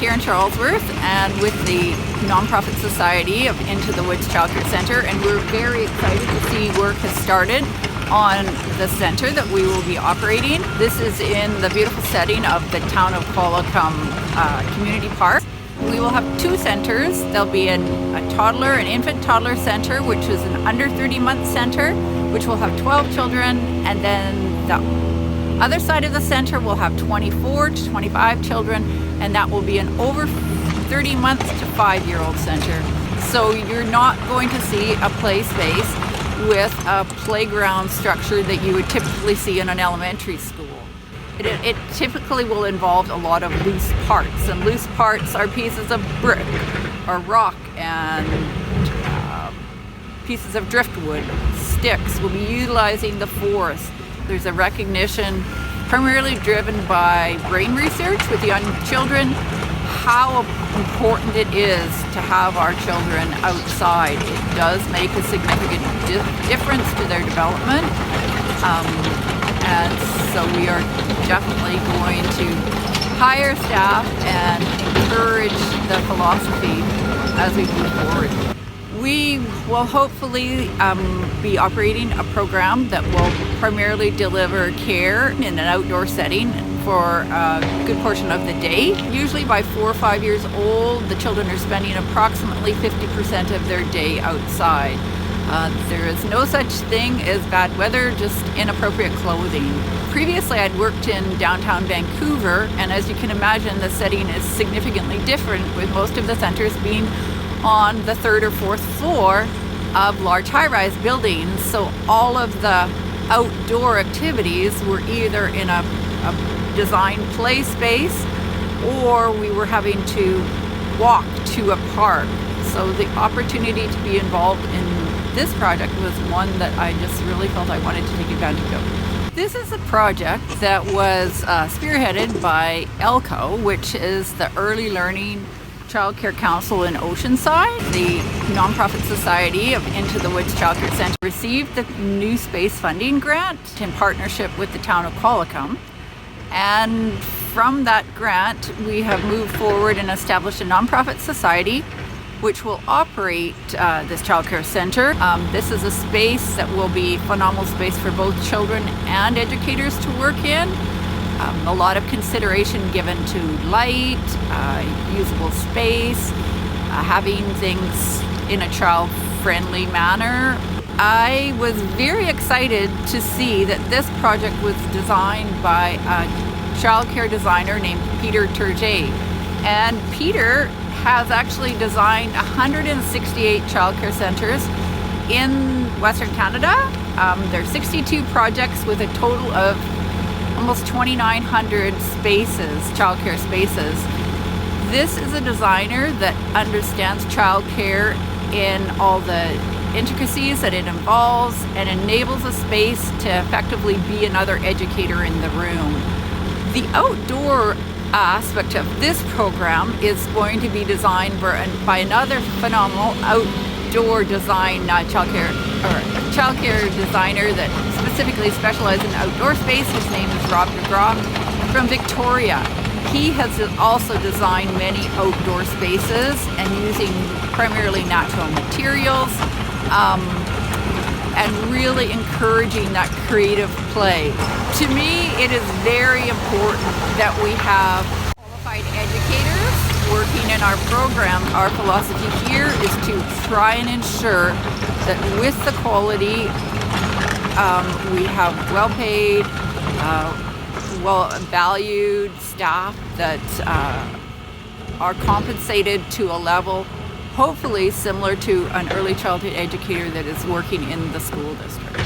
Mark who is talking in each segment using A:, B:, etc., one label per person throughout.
A: Daycare in Charlesworth and with the nonprofit society of Into the Woods Child Care Centre, and we're very excited to see work has started on the centre that we will be operating. This is in the beautiful setting of the town of Qualicum Community Park. We will have two centres. There'll be an infant toddler centre, which is an under 30-month centre, which will have 12 children, and then the other side of the centre will have 24 to 25 children, and that will be an over 30 months to 5-year-old centre. So you're not going to see a play space with a playground structure that you would typically see in an elementary school. It typically will involve a lot of loose parts, and loose parts are pieces of brick or rock and pieces of driftwood, sticks. We'll be utilizing the forest. There's a recognition, primarily driven by brain research with young children, how important it is to have our children outside. It does make a significant difference to their development. And so we are definitely going to hire staff and encourage the philosophy as we move forward. We will hopefully be operating a program that will primarily deliver care in an outdoor setting for a good portion of the day. Usually by 4 or 5 years old, the children are spending approximately 50% of their day outside. There is no such thing as bad weather, just inappropriate clothing. Previously, I'd worked in downtown Vancouver, and as you can imagine, the setting is significantly different, with most of the centers being on the 3rd or 4th floor of large high-rise buildings. So all of the outdoor activities were either in a designed play space, or we were having to walk to a park. So the opportunity to be involved in this project was one that I just really felt I wanted to take advantage of. This is a project that was spearheaded by ELCO, which is the Early Learning Child Care Council in Oceanside. The nonprofit society of Into the Woods Child Care Centre received the New Space Funding Grant in partnership with the town of Qualicum. And from that grant, we have moved forward and established a nonprofit society which will operate this child care center. This is a space that will be a phenomenal space for both children and educators to work in. A lot of consideration given to light, usable space, having things in a child-friendly manner. I was very excited to see that this project was designed by a child care designer named Peter Turget. And Peter has actually designed 168 child care centers in Western Canada. There are 62 projects with a total of almost 2,900 spaces, childcare spaces. This is a designer that understands childcare in all the intricacies that it involves and enables a space to effectively be another educator in the room. The outdoor aspect of this program is going to be designed by another phenomenal outdoor design childcare designer that specifically specializes in outdoor space. His name is Rob DeGraw from Victoria. He has also designed many outdoor spaces and using primarily natural materials and really encouraging that creative play. To me, it is very important that we have qualified educators working in our program. Our philosophy here is to try and ensure that with the quality, we have well-paid, well-valued staff that are compensated to a level hopefully similar to an early childhood educator that is working in the school district.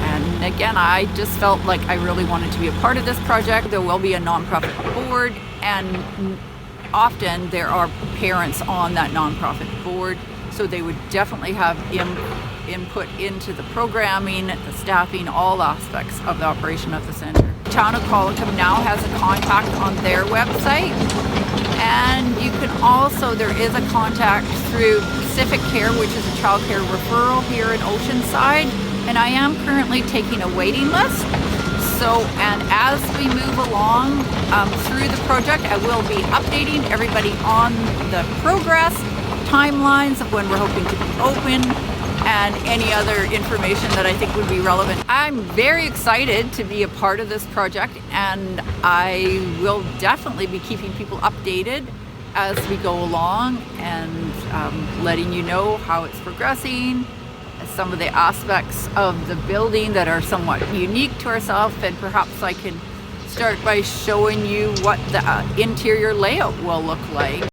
A: And again, I just felt like I really wanted to be a part of this project. There will be a nonprofit board, and often there are parents on that nonprofit board, so they would definitely have input into the programming, the staffing, all aspects of the operation of the center. The town of Qualicum now has a contact on their website, and you can also, there is a contact through Pacific Care, which is a child care referral here in Oceanside, and I am currently taking a waiting list. So, and as we move along through through the project, I will be updating everybody on the progress, timelines of when we're hoping to be open, and any other information that I think would be relevant. I'm very excited to be a part of this project, and I will definitely be keeping people updated as we go along, and letting you know how it's progressing, some of the aspects of the building that are somewhat unique to ourselves, and perhaps I can start by showing you what the interior layout will look like.